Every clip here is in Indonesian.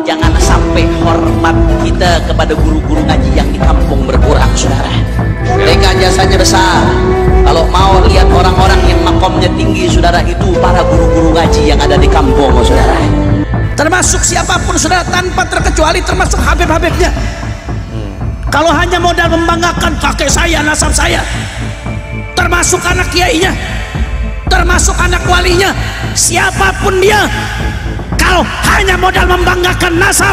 jangan sampai hormat kita kepada guru-guru ngaji yang di kampung berkurang, saudara. Mereka jasanya besar. Kalau mau lihat orang-orang yang makomnya tinggi, saudara, itu para guru-guru ngaji yang ada di kampung, saudara. Termasuk siapapun, saudara, tanpa terkecuali, termasuk habib-habibnya. Kalau hanya modal membanggakan kakek saya, nasab saya, termasuk anak kiainya, termasuk anak walinya, siapapun dia, kalau hanya modal membanggakan nasab,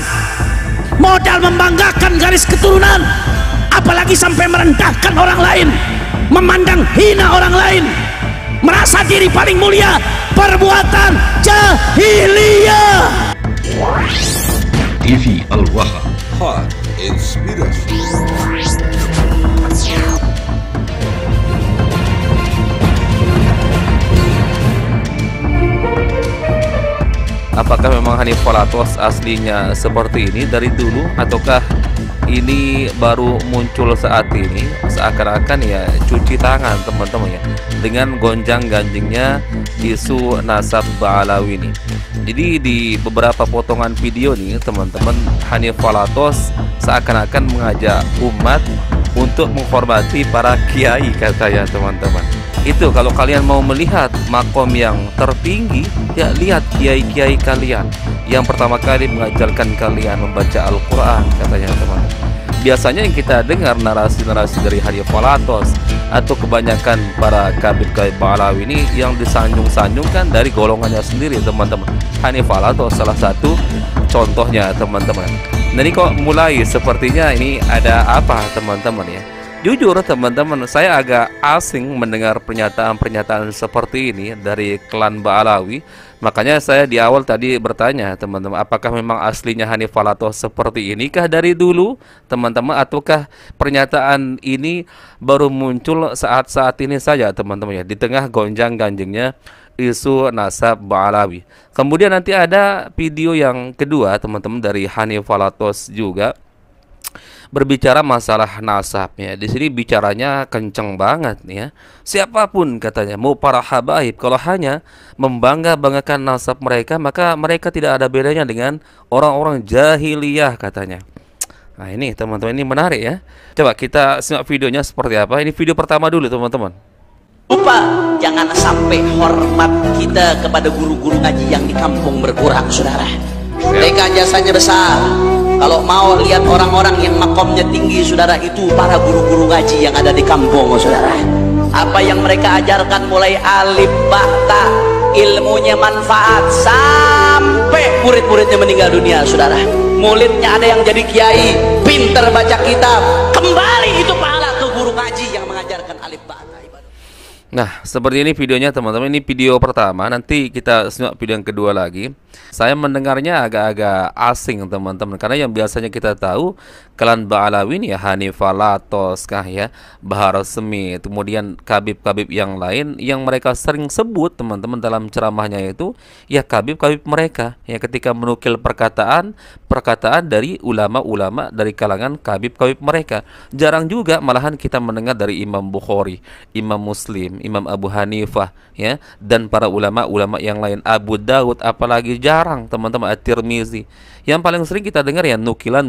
modal membanggakan garis keturunan, apalagi sampai merendahkan orang lain, memandang hina orang lain, merasa diri paling mulia, perbuatan jahiliyah. TV Al-Wahab, Hot Inspirasi. Apakah memang Hanif Falatos aslinya seperti ini dari dulu, ataukah ini baru muncul saat ini? Seakan-akan ya cuci tangan, teman-teman, ya, dengan gonjang-ganjingnya isu nasab Ba'alawi ini. Jadi di beberapa potongan video nih, teman-teman, Hanif Falatos seakan-akan mengajak umat untuk menghormati para kiai, katanya, teman-teman. Itu kalau kalian mau melihat makom yang tertinggi, ya lihat kiai-kiai kalian yang pertama kali mengajarkan kalian membaca Al-Quran, katanya, teman. Biasanya yang kita dengar narasi-narasi dari Hanif Falatos atau kebanyakan para kabir-kabir Ba'alawi ini yang disanjung-sanjungkan dari golongannya sendiri, teman-teman. Hanif Falatos salah satu contohnya, teman-teman. Nah, ini kok mulai sepertinya ini ada apa, teman-teman, ya. Jujur, teman-teman, saya agak asing mendengar pernyataan-pernyataan seperti ini dari klan Ba'alawi. Makanya saya di awal tadi bertanya, teman-teman, apakah memang aslinya Hanif Falatos seperti inikah dari dulu, teman-teman, ataukah pernyataan ini baru muncul saat-saat ini saja, teman-teman, ya, di tengah gonjang-ganjingnya isu nasab Ba'alawi. Kemudian nanti ada video yang kedua, teman-teman, dari Hanif Falatos juga berbicara masalah nasab, ya. Di sini bicaranya kenceng banget, ya. Siapapun, katanya, mau para habaib, kalau hanya membangga-banggakan nasab mereka, maka mereka tidak ada bedanya dengan orang-orang jahiliyah, katanya. Nah, ini, teman-teman, ini menarik, ya. Coba kita simak videonya seperti apa. Ini video pertama dulu, teman-teman. Lupa, jangan sampai hormat kita kepada guru-guru ngaji yang di kampung berkurang, saudara. Mereka jasanya besar. Kalau mau lihat orang-orang yang makomnya tinggi, saudara, itu para guru-guru ngaji yang ada di kampung, saudara. Apa yang mereka ajarkan mulai alif ba ta, ilmunya manfaat sampai murid-muridnya meninggal dunia, saudara. Muridnya ada yang jadi kiai, pinter baca kitab, kembali itu pahala ke guru ngaji yang mengajarkan alif ba ta. Nah, seperti ini videonya, teman-teman. Ini video pertama, nanti kita simak video yang kedua lagi. Saya mendengarnya agak-agak asing, teman-teman, karena yang biasanya kita tahu klan Ba'alawi ya Hanif Falatos kah, ya, Bahar Smith, kemudian kabib-kabib yang lain yang mereka sering sebut, teman-teman, dalam ceramahnya itu ya kabib-kabib mereka, ya, ketika menukil perkataan dari ulama-ulama dari kalangan kabib-kabib mereka. Jarang juga malahan kita mendengar dari Imam Bukhari, Imam Muslim, Imam Abu Hanifah, ya, dan para ulama-ulama yang lain, Abu Daud, apalagi jarang, teman-teman, At-Tirmizi. Yang paling sering kita dengar ya nukilan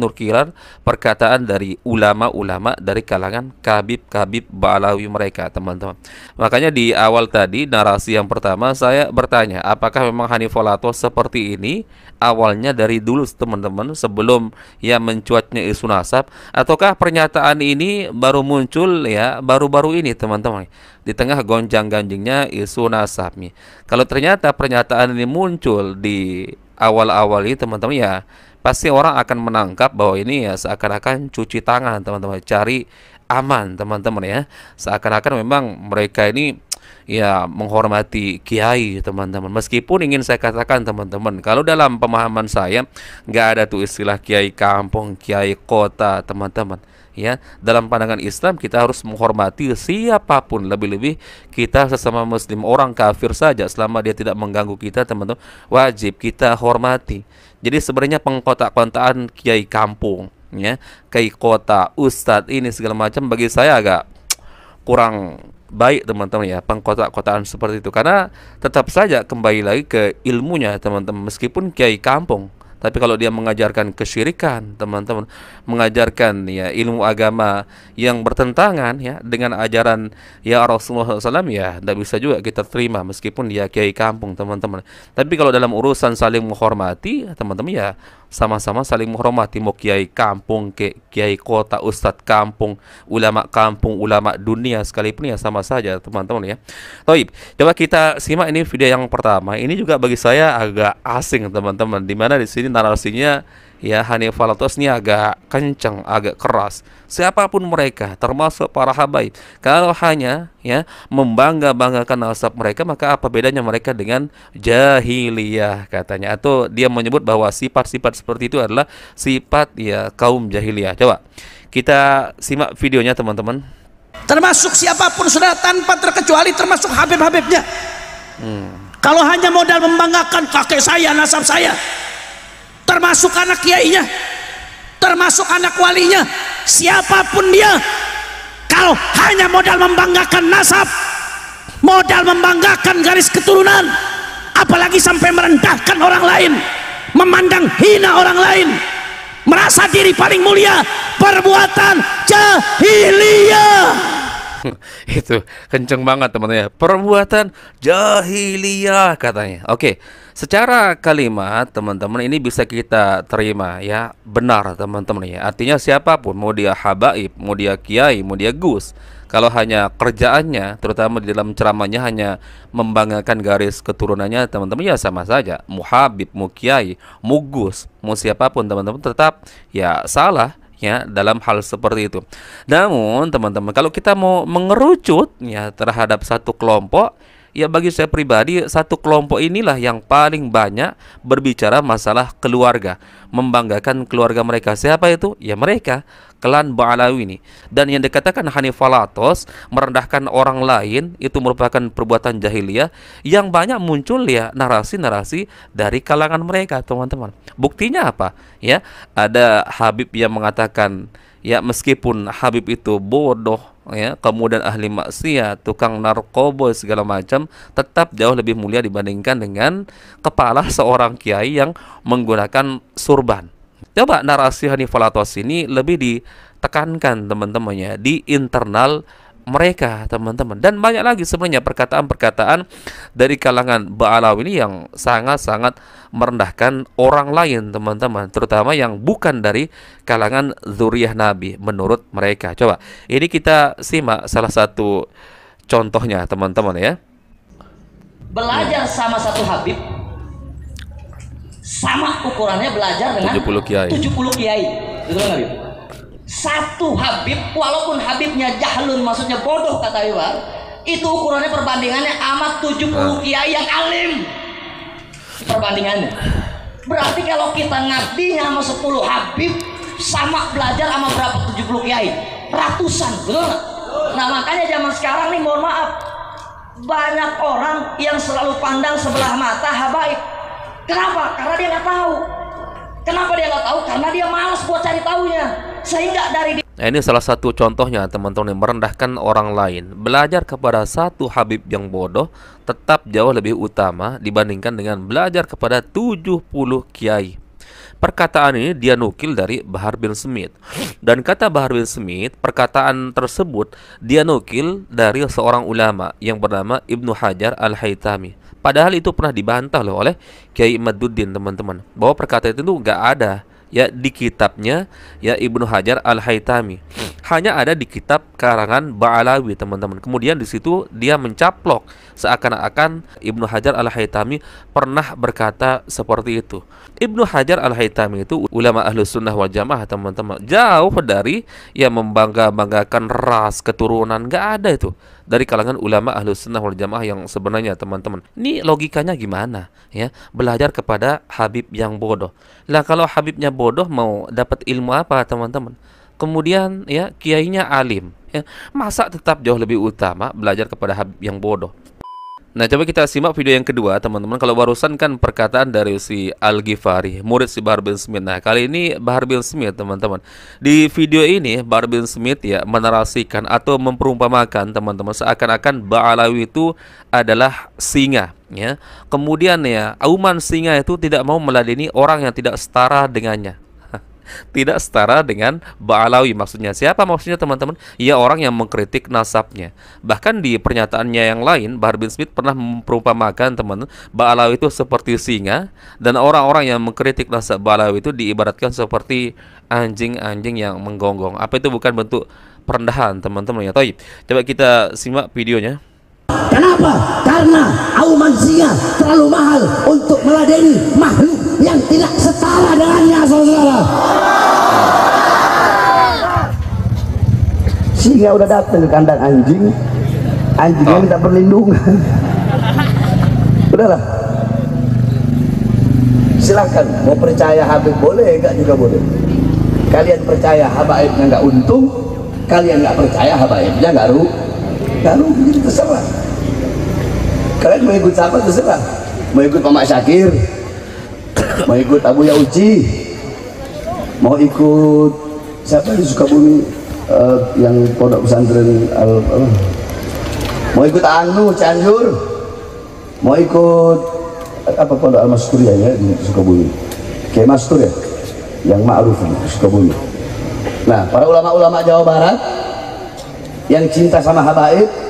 perkataan dari ulama-ulama dari kalangan kabib-kabib Ba'alawi mereka, teman-teman. Makanya di awal tadi narasi yang pertama saya bertanya, apakah memang Hanif Falatos seperti ini awalnya dari dulu, teman-teman, sebelum ya mencuatnya isu nasab, ataukah pernyataan ini baru muncul ya baru-baru ini, teman-teman, di tengah gonjang-ganjingnya isu nasab nih. Kalau ternyata pernyataan ini muncul di awal-awal ini, teman-teman, ya pasti orang akan menangkap bahwa ini ya seakan-akan cuci tangan, teman-teman, cari aman, teman-teman, ya. Seakan-akan memang mereka ini ya menghormati kiai, teman-teman. Meskipun ingin saya katakan, teman-teman, kalau dalam pemahaman saya nggak ada tuh istilah kiai kampung, kiai kota, teman-teman. Ya, dalam pandangan Islam kita harus menghormati siapapun, lebih-lebih kita sesama muslim, orang kafir saja selama dia tidak mengganggu kita, teman-teman, wajib kita hormati. Jadi sebenarnya pengkotak-kotaan kiai kampung, ya, kiai kota, ustadz, ini segala macam bagi saya agak kurang baik, teman-teman, ya, pengkotak-kotaan seperti itu, karena tetap saja kembali lagi ke ilmunya, teman-teman. Meskipun kiai kampung, Tapi kalau dia mengajarkan kesyirikan, teman-teman, mengajarkan ya ilmu agama yang bertentangan ya dengan ajaran ya Rasulullah SAW, ya tidak bisa juga kita terima meskipun dia kiai kampung, teman-teman. Tapi kalau dalam urusan saling menghormati, teman-teman, ya sama-sama saling menghormati, mau kiai kampung, kiai kota, ustadz kampung, ulama dunia sekalipun, ya sama saja, teman-teman ya. Baik, coba kita simak ini video yang pertama. Ini juga bagi saya agak asing, teman-teman, dimana di sini narasinya ya Hanif Alatos ini agak kencang, agak keras. Siapapun mereka, termasuk para habaib, kalau hanya ya membangga-banggakan nasab mereka, maka apa bedanya mereka dengan jahiliyah, katanya. Atau dia menyebut bahwa sifat-sifat seperti itu adalah sifat ya kaum jahiliyah. Coba kita simak videonya, teman-teman. Termasuk siapapun saudara, tanpa terkecuali, termasuk habib-habibnya. Kalau hanya modal membanggakan kakek saya, nasab saya, termasuk anak kiainya, termasuk anak walinya, siapapun dia, kalau hanya modal membanggakan nasab, modal membanggakan garis keturunan, apalagi sampai merendahkan orang lain, memandang hina orang lain, merasa diri paling mulia, perbuatan jahiliyah. Itu kenceng banget, teman-teman ya, perbuatan jahiliyah, katanya. Oke, secara kalimat, teman-teman, ini bisa kita terima ya, benar, teman-teman ya. Artinya siapapun, mau dia habaib, mau dia kiai, mau dia gus, kalau hanya kerjaannya, terutama di dalam ceramahnya, hanya membanggakan garis keturunannya, teman-teman, ya sama saja. Mau habib, mau kiai, mau gus, mau siapapun, teman-teman, tetap ya salah ya dalam hal seperti itu. Namun, teman-teman, kalau kita mau mengerucut ya terhadap satu kelompok, ya bagi saya pribadi, satu kelompok inilah yang paling banyak berbicara masalah keluarga, membanggakan keluarga mereka. Siapa itu? Ya mereka, klan Ba'alawi ini. Dan yang dikatakan Hanif Alatos merendahkan orang lain itu merupakan perbuatan jahiliyah, yang banyak muncul ya narasi-narasi dari kalangan mereka, teman-teman. Buktinya apa? Ya, ada habib yang mengatakan ya meskipun habib itu bodoh ya, kemudian ahli maksiat, tukang narkoba segala macam, tetap jauh lebih mulia dibandingkan dengan kepala seorang kiai yang menggunakan surban. Coba narasi Hanif Alatos ini lebih ditekankan, teman-temannya, di internal mereka, teman-teman. Dan banyak lagi sebenarnya perkataan-perkataan dari kalangan Ba'alawi ini yang sangat-sangat merendahkan orang lain, teman-teman, terutama yang bukan dari kalangan zuriyah Nabi menurut mereka. Coba ini kita simak salah satu contohnya, teman-teman ya. Belajar sama satu habib, sama ukurannya belajar dengan 70 kiai. 70 kiai. Betul nggak, Habib? Satu habib, walaupun habibnya jahlun, maksudnya bodoh, kata Iwan, itu ukurannya perbandingannya amat 70 kiai yang alim. Perbandingannya. Berarti kalau kita ngabdinya sama 10 habib, sama belajar sama berapa 70 kiai? Ratusan, betul nggak? Nah makanya zaman sekarang nih, mohon maaf, banyak orang yang selalu pandang sebelah mata habaib. Kenapa? Karena dia nggak tahu. Kenapa dia nggak tahu? Karena dia malas buat cari tahunya. Sehingga dari Nah, ini salah satu contohnya, teman-teman, yang merendahkan orang lain. Belajar kepada satu habib yang bodoh tetap jauh lebih utama dibandingkan dengan belajar kepada 70 kiai. Perkataan ini dia nukil dari Bahar bin Smith. Dan kata Bahar bin Smith, perkataan tersebut dia nukil dari seorang ulama yang bernama Ibnu Hajar Al-Haytami. Padahal itu pernah dibantah loh oleh Kiai Imaduddin, teman-teman, bahwa perkataan itu nggak ada ya di kitabnya ya Ibnu Hajar Al-Haytami. Hanya ada di kitab karangan Ba'alawi, teman-teman. Kemudian di situ dia mencaplok seakan-akan Ibnu Hajar Al-Haytami pernah berkata seperti itu. Ibnu Hajar Al-Haytami itu ulama Ahlus Sunnah wal Jamaah, teman-teman. Jauh dari ya membangga-banggakan ras, keturunan, nggak ada itu dari kalangan ulama Ahlus Sunnah wal Jamaah yang sebenarnya, teman-teman. Ini logikanya gimana ya? Belajar kepada habib yang bodoh. Lah kalau habibnya bodoh mau dapat ilmu apa, teman-teman? Kemudian ya kiainya alim ya, masa tetap jauh lebih utama belajar kepada habib yang bodoh? Nah, coba kita simak video yang kedua, teman-teman. Kalau barusan kan perkataan dari si Al-Ghifari, murid si Bahar bin Smith. Nah, kali ini Bahar bin Smith, teman-teman. Di video ini, Bahar bin Smith ya menarasikan atau memperumpamakan, teman-teman, seakan-akan Ba'alawi itu adalah singa, ya. Kemudian ya, auman singa itu tidak mau meladeni orang yang tidak setara dengannya. Tidak setara dengan Ba'alawi. Maksudnya siapa? Maksudnya teman-teman, ya orang yang mengkritik nasabnya. Bahkan di pernyataannya yang lain, Bahar bin Smith pernah memperumpamakan, teman-teman, Ba'alawi itu seperti singa, dan orang-orang yang mengkritik nasab Ba'alawi itu diibaratkan seperti anjing-anjing yang menggonggong. Apa itu bukan bentuk perendahan, teman-teman ya? Toib. Coba kita simak videonya. Kenapa? Karena auman singa terlalu mahal untuk meladeni makhluk yang tidak setara dengannya, saudara. Singa udah datang ke kandang anjing, anjingnya minta perlindungan. Udahlah, silakan mau percaya Habib boleh, enggak juga boleh. Kalian percaya habaibnya nggak untung, kalian nggak percaya habaibnya nggak rugi, jadi terserah. Kalian mau ikut siapa terserah. Mau ikut Mamak Syakir, mau ikut Abu Yauci, mau ikut siapa di Sukabumi, yang pondok pesantren mau ikut Anu Cianjur, mau ikut apa pondok Al-Masturiyah ya di Sukabumi, Kiai Mastur ya, yang ma'ruf di Sukabumi. Nah, para ulama-ulama Jawa Barat yang cinta sama habaib.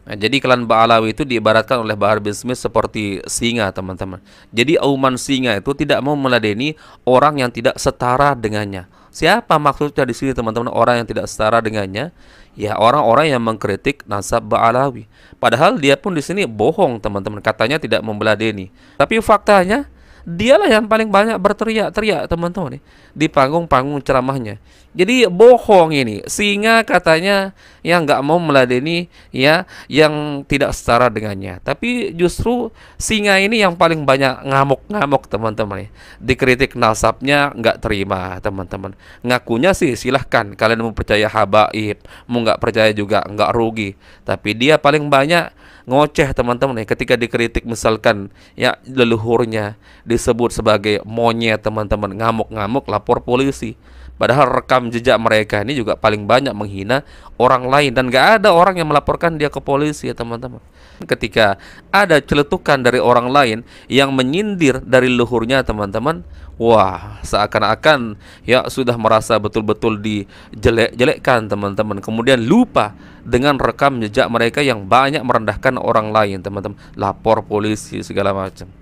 Nah, jadi klan Ba'alawi itu diibaratkan oleh Bahar bin Smith seperti singa, teman-teman. Jadi auman singa itu tidak mau meladeni orang yang tidak setara dengannya. Siapa maksudnya di sini, teman-teman? Orang yang tidak setara dengannya, ya orang-orang yang mengkritik nasab Ba'alawi. Padahal dia pun di sini bohong, teman-teman. Katanya tidak memeladeni. Tapi faktanya dialah yang paling banyak berteriak-teriak, teman-teman, di panggung-panggung ceramahnya. Jadi bohong ini. Singa katanya yang nggak mau meladeni ya yang tidak setara dengannya. Tapi justru singa ini yang paling banyak ngamuk-ngamuk, teman-teman. Dikritik nasabnya nggak terima, teman-teman. Ngakunya sih silahkan, kalian mau percaya habaib, mau nggak percaya juga nggak rugi. Tapi dia paling banyak ngoceh, teman-teman, ketika dikritik misalkan ya leluhurnya disebut sebagai monyet, teman-teman, ngamuk-ngamuk lapor polisi. Padahal rekam jejak mereka ini juga paling banyak menghina orang lain, dan gak ada orang yang melaporkan dia ke polisi ya, teman-teman. Ketika ada celetukan dari orang lain yang menyindir dari leluhurnya, teman-teman, wah, seakan-akan ya sudah merasa betul-betul dijelek-jelekkan, teman-teman. Kemudian lupa dengan rekam jejak mereka yang banyak merendahkan orang lain, teman-teman. Lapor polisi segala macam.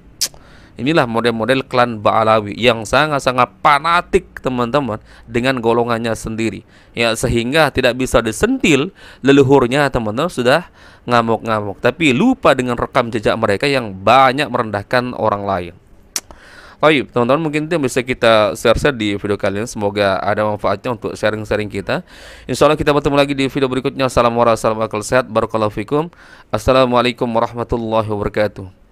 Inilah model-model klan Ba'alawi yang sangat-sangat fanatik, teman-teman, dengan golongannya sendiri. Ya, sehingga tidak bisa disentil leluhurnya, teman-teman, sudah ngamuk-ngamuk. Tapi lupa dengan rekam jejak mereka yang banyak merendahkan orang lain. Baik, teman-teman, mungkin itu yang bisa kita share di video kali ini. Semoga ada manfaatnya untuk sharing-sharing kita. Insya Allah kita bertemu lagi di video berikutnya. Assalamualaikum warahmatullahi wabarakatuh. Barakallahu fikum. Assalamualaikum warahmatullahi wabarakatuh.